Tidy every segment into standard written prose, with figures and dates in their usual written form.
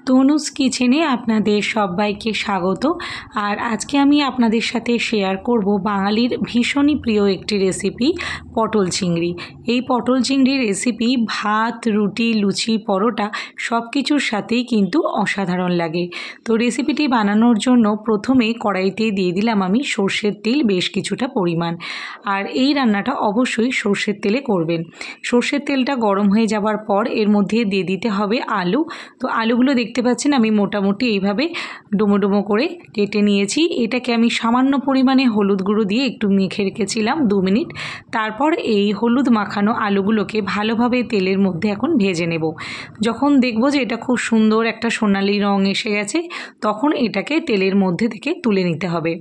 তনুজ কিচেনে আপনাদের সবাইকে স্বাগত। আর আজকে আমি আপনাদের সাথে শেয়ার করব বাঙালির ভীষণই প্রিয় একটি রেসিপি, পটল চিংড়ি। এই পটল চিংড়ির রেসিপি ভাত, রুটি, লুচি, পরোটা সব কিছুর সাথেই কিন্তু অসাধারণ লাগে। তো রেসিপিটি বানানোর জন্য প্রথমে কড়াইতে দিয়ে দিলাম আমি সর্ষের তেল বেশ কিছুটা পরিমাণ। আর এই রান্নাটা অবশ্যই সর্ষের তেলে করবেন। সর্ষের তেলটা গরম হয়ে যাবার পর এর মধ্যে দিয়ে দিতে হবে আলু। তো আলুগুলো দেখতে পাচ্ছেন আমি মোটামুটি এইভাবে ডুমো ডুমো করে কেটে নিয়েছি। এটাকে আমি সামান্য পরিমাণে হলুদ গুঁড়ো দিয়ে একটু মেখে রেখেছিলাম 2 মিনিট। তারপর এই হলুদ মাখানো আলুগুলোকে ভালোভাবে তেলের মধ্যে এখন ভেজে নেব। যখন দেখব যে এটা খুব সুন্দর একটা সোনালি রং এসে গেছে, তখন এটাকে তেলের মধ্যে থেকে তুলে নিতে হবে।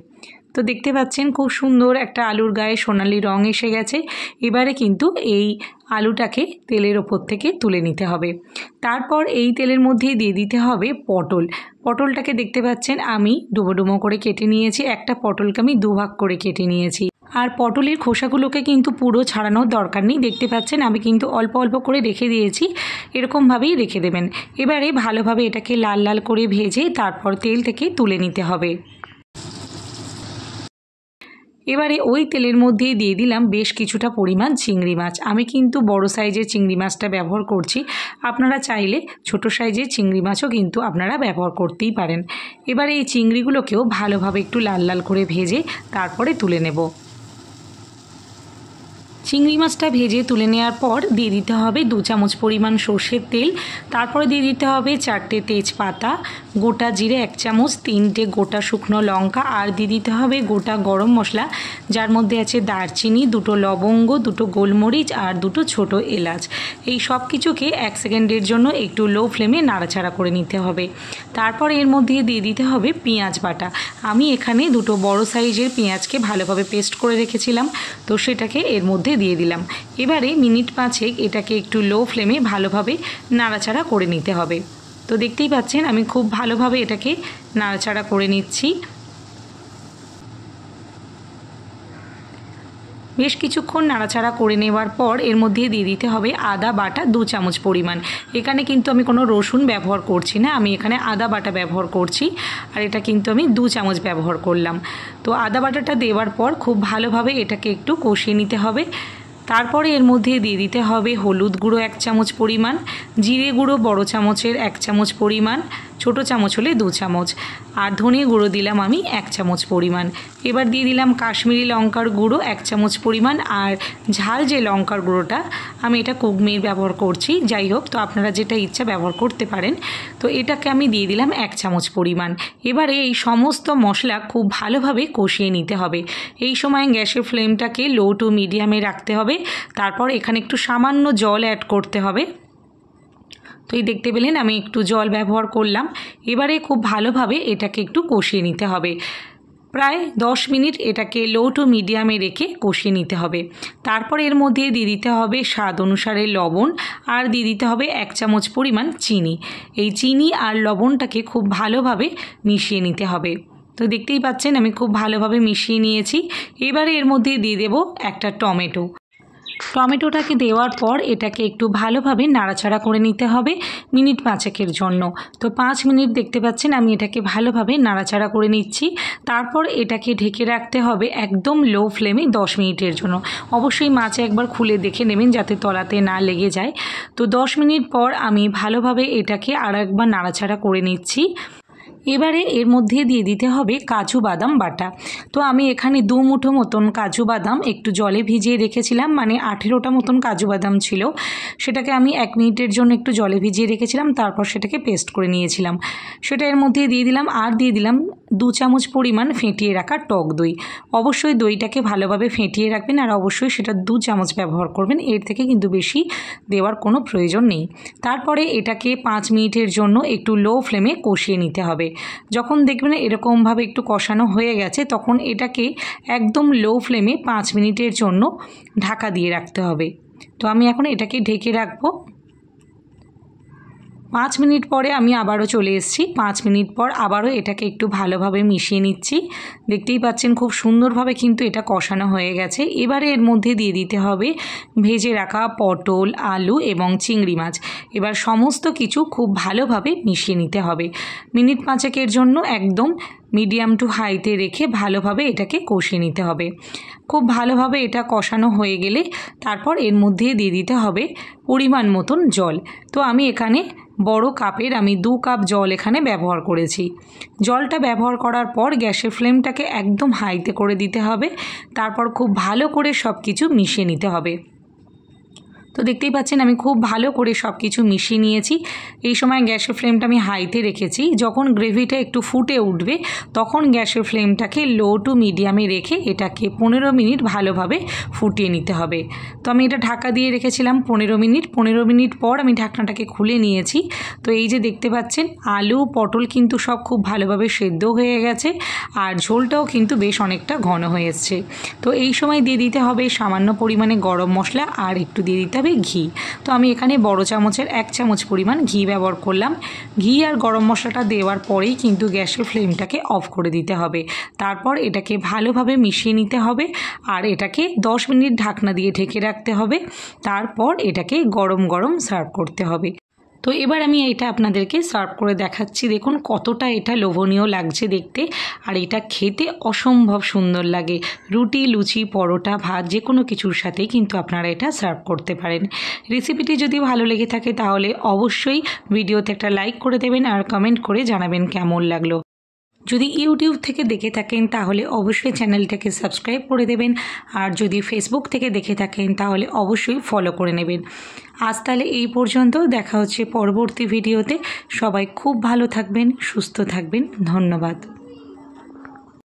তো দেখতে পাচ্ছেন খুব সুন্দর একটা আলুর গায়ে সোনালি রং এসে গেছে। এবারে কিন্তু এই আলুটাকে তেলের ওপর থেকে তুলে নিতে হবে। তারপর এই তেলের মধ্যেই দিয়ে দিতে হবে পটলটাকে দেখতে পাচ্ছেন আমি ডুমো ডুমো করে কেটে নিয়েছি। একটা পটলকে আমি 2 ভাগ করে কেটে নিয়েছি। আর পটলের খোসাগুলোকে কিন্তু পুরো ছাড়ানোর দরকার নেই। দেখতে পাচ্ছেন আমি কিন্তু অল্প অল্প করে রেখে দিয়েছি, এরকমভাবেই রেখে দেবেন। এবারে ভালোভাবে এটাকে লাল লাল করে ভেজে তারপর তেল থেকে তুলে নিতে হবে। এবারে ওই তেলের মধ্যেই দিয়ে দিলাম বেশ কিছুটা পরিমাণ চিংড়ি মাছ। আমি কিন্তু বড় সাইজের চিংড়ি মাছটা ব্যবহার করছি, আপনারা চাইলে ছোট সাইজের চিংড়ি মাছও কিন্তু আপনারা ব্যবহার করতেই পারেন। এবারে এই চিংড়িগুলোকেও ভালোভাবে একটু লাল লাল করে ভেজে তারপরে তুলে নেব। চিংড়ি মাছটা ভেজে তুলে নেওয়ার পর দিয়ে দিতে হবে 2 চামচ পরিমাণ সর্ষের তেল। তারপরে দিয়ে দিতে হবে 4টে তেজপাতা, গোটা জিরে 1 চামচ, 3টে গোটা শুকনো লঙ্কা, আর দিয়ে দিতে হবে গোটা গরম মশলা, যার মধ্যে আছে দারচিনি, 2টো লবঙ্গ, 2টো গোলমরিচ আর 2টো ছোট এলাচ। এই সব কিছুকে 1 সেকেন্ডের জন্য একটু লো ফ্লেমে নাড়াচাড়া করে নিতে হবে। তারপর এর মধ্যে দিয়ে দিতে হবে পেঁয়াজ বাটা। আমি এখানে 2টো বড় সাইজের পেঁয়াজকে ভালোভাবে পেস্ট করে রেখেছিলাম, তো সেটাকে এর মধ্যে দিয়ে দিলাম। এবারে মিনিট 5 এটাকে একটু লো ফ্লেমে ভালোভাবে নাড়াচাড়া করে নিতে হবে। তো দেখতেই পাচ্ছেন আমি খুব ভালোভাবে এটাকে নাড়াচাড়া করে নিচ্ছি। বেশ কিছুক্ষণ নাড়াচাড়া করে নেওয়ার পর এর মধ্যে দিয়ে দিতে হবে আদা বাটা 2 চামচ পরিমাণ। এখানে কিন্তু আমি কোনো রসুন ব্যবহার করছি না, আমি এখানে আদা বাটা ব্যবহার করছি। আর এটা কিন্তু আমি 2 চামচ ব্যবহার করলাম। তো আদা বাটাটা দেওয়ার পর খুব ভালোভাবে এটাকে একটু কষিয়ে নিতে হবে। তারপরে এর মধ্যে দিয়ে দিতে হবে হলুদ গুঁড়ো 1 চামচ পরিমাণ, জিরে গুঁড়ো বড় চামচের 1 চামচ পরিমাণ, ছোট চামচ হলে 2 চামচ, আর ধনে গুঁড়ো দিলাম আমি 1 চামচ পরিমাণ। এবার দিয়ে দিলাম কাশ্মীরি লঙ্কার গুঁড়ো 1 চামচ পরিমাণ। আর ঝাল যে লঙ্কার গুঁড়োটা, আমি এটা কুগমির ব্যবহার করছি, যাই হোক, তো আপনারা যেটা ইচ্ছা ব্যবহার করতে পারেন। তো এটাকে আমি দিয়ে দিলাম 1 চামচ পরিমাণ। এবারে এই সমস্ত মশলা খুব ভালোভাবে কষিয়ে নিতে হবে। এই সময় গ্যাসের ফ্লেমটাকে লো টু মিডিয়ামে রাখতে হবে। তারপর এখানে একটু সামান্য জল অ্যাড করতে হবে। তো এই দেখতে পেলেন আমি একটু জল ব্যবহার করলাম। এবারে খুব ভালোভাবে এটাকে একটু কষিয়ে নিতে হবে। প্রায় 10 মিনিট এটাকে লো টু মিডিয়ামে রেখে কষিয়ে নিতে হবে। তারপর এর মধ্যে দিয়ে দিতে হবে স্বাদ অনুসারে লবণ, আর দিয়ে দিতে হবে 1 চামচ পরিমাণ চিনি। এই চিনি আর লবণটাকে খুব ভালোভাবে মিশিয়ে নিতে হবে। তো দেখতেই পাচ্ছেন আমি খুব ভালোভাবে মিশিয়ে নিয়েছি। এবারে এর মধ্যে দিয়ে দেব একটা টমেটোটাকে দেওয়ার পর এটাকে একটু ভালোভাবে নাড়াচাড়া করে নিতে হবে মিনিট 5 জন্য। তো 5 মিনিট দেখতে পাচ্ছেন আমি এটাকে ভালোভাবে নাড়াচাড়া করে নিচ্ছি। তারপর এটাকে ঢেকে রাখতে হবে একদম লো ফ্লেমে 10 মিনিটের জন্য। অবশ্যই মাছে একবার খুলে দেখে নেবেন যাতে তলাতে না লেগে যায়। তো 10 মিনিট পর আমি ভালোভাবে এটাকে আর একবার নাড়াচাড়া করে নিচ্ছি। এবারে এর মধ্যে দিয়ে দিতে হবে কাজু বাদাম বাটা। তো আমি এখানে 2 মুঠো মতন কাজু বাদাম একটু জলে ভিজিয়ে রেখেছিলাম, মানে 18টা মতন কাজু বাদাম ছিল। সেটাকে আমি 1 মিনিটের জন্য একটু জলে ভিজিয়ে রেখেছিলাম, তারপর সেটাকে পেস্ট করে নিয়েছিলাম। সেটা এর মধ্যে দিয়ে দিলাম। আর দিয়ে দিলাম 2 চামচ পরিমাণ ফেটিয়ে রাখা টক দই। অবশ্যই দইটাকে ভালোভাবে ফেটিয়ে রাখবেন, আর অবশ্যই সেটা 2 চামচ ব্যবহার করবেন, এর থেকে কিন্তু বেশি দেওয়ার কোনো প্রয়োজন নেই। তারপরে এটাকে 5 মিনিটের জন্য একটু লো ফ্লেমে কষিয়ে নিতে হবে। যখন দেখবেন এরকমভাবে একটু কষানো হয়ে গেছে, তখন এটাকে একদম লো ফ্লেমে 5 মিনিটের জন্য ঢাকা দিয়ে রাখতে হবে। তো আমি এখন এটাকে ঢেকে রাখবো। 5 মিনিট পরে আমি আবারও চলে এসেছি। 5 মিনিট পর আবারও এটাকে একটু ভালোভাবে মিশিয়ে নিচ্ছি। দেখতেই পাচ্ছেন খুব সুন্দরভাবে কিন্তু এটা কষানো হয়ে গেছে। এবারে এর মধ্যে দিয়ে দিতে হবে ভেজে রাখা পটল, আলু এবং চিংড়ি মাছ। এবার সমস্ত কিছু খুব ভালোভাবে মিশিয়ে নিতে হবে। মিনিট 5 জন্য একদম মিডিয়াম টু হাইতে রেখে ভালোভাবে এটাকে কষিয়ে নিতে হবে। খুব ভালোভাবে এটা কষানো হয়ে গেলে তারপর এর মধ্যে দিয়ে দিতে হবে পরিমাণ মতন জল। তো আমি এখানে বড় কাপের 2 কাপ জল এখানে ব্যবহার করেছি। জলটা ব্যবহার করার পর গ্যাসের ফ্লেমটাকে একদম হাইতে করে দিতে হবে। তারপর খুব ভালো করে সব কিছু মিশিয়ে নিতে হবে। তো দেখতেই পাচ্ছেন আমি খুব ভালো করে সব কিছু মিশিয়ে নিয়েছি। এই সময় গ্যাসের ফ্লেমটা আমি হাইতে রেখেছি। যখন গ্রেভিটা একটু ফুটে উঠবে তখন গ্যাসের ফ্লেমটাকে লো টু মিডিয়ামে রেখে এটাকে 15 মিনিট ভালোভাবে ফুটিয়ে নিতে হবে। তো আমি এটা ঢাকা দিয়ে রেখেছিলাম 15 মিনিট। 15 মিনিট পর আমি ঢাকনাটাকে খুলে নিয়েছি। তো এই যে দেখতে পাচ্ছেন আলু পটল কিন্তু সব খুব ভালোভাবে সেদ্ধ হয়ে গেছে আর ঝোলটাও কিন্তু বেশ অনেকটা ঘন হয়ে এসছে। তো এই সময় দিয়ে দিতে হবে সামান্য পরিমাণে গরম মশলা আর একটু দিয়ে দিতে হবে ঘি। তো আমি এখানে বড় চামচের 1 চামচ পরিমাণ ঘি ব্যবহার করলাম। ঘি আর গরম মশলাটা দেওয়ার পরেই কিন্তু গ্যাসের ফ্লেমটাকে অফ করে দিতে হবে। তারপর এটাকে ভালোভাবে মিশিয়ে নিতে হবে আর এটাকে 10 মিনিট ঢাকনা দিয়ে ঢেকে রাখতে হবে। তারপর এটাকে গরম গরম সার্ভ করতে হবে। তো এবার আমি এটা আপনাদেরকে সার্ভ করে দেখাচ্ছি। দেখুন কতটা এটা লোভনীয় লাগছে দেখতে আর এটা খেতে অসম্ভব সুন্দর লাগে। রুটি, লুচি, পরোটা, ভাত যে কোনো কিছুর সাথেই কিন্তু আপনারা এটা সার্ভ করতে পারেন। রেসিপিটি যদি ভালো লেগে থাকে তাহলে অবশ্যই ভিডিওতে একটা লাইক করে দেবেন আর কমেন্ট করে জানাবেন কেমন লাগলো। যদি ইউটিউব থেকে দেখে থাকেন তাহলে অবশ্যই চ্যানেলটাকে সাবস্ক্রাইব করে দেবেন আর যদি ফেসবুক থেকে দেখে থাকেন তাহলে অবশ্যই ফলো করে নেবেন। আজ তাহলে এই পর্যন্ত, দেখা হচ্ছে পরবর্তী ভিডিওতে। সবাই খুব ভালো থাকবেন, সুস্থ থাকবেন। ধন্যবাদ।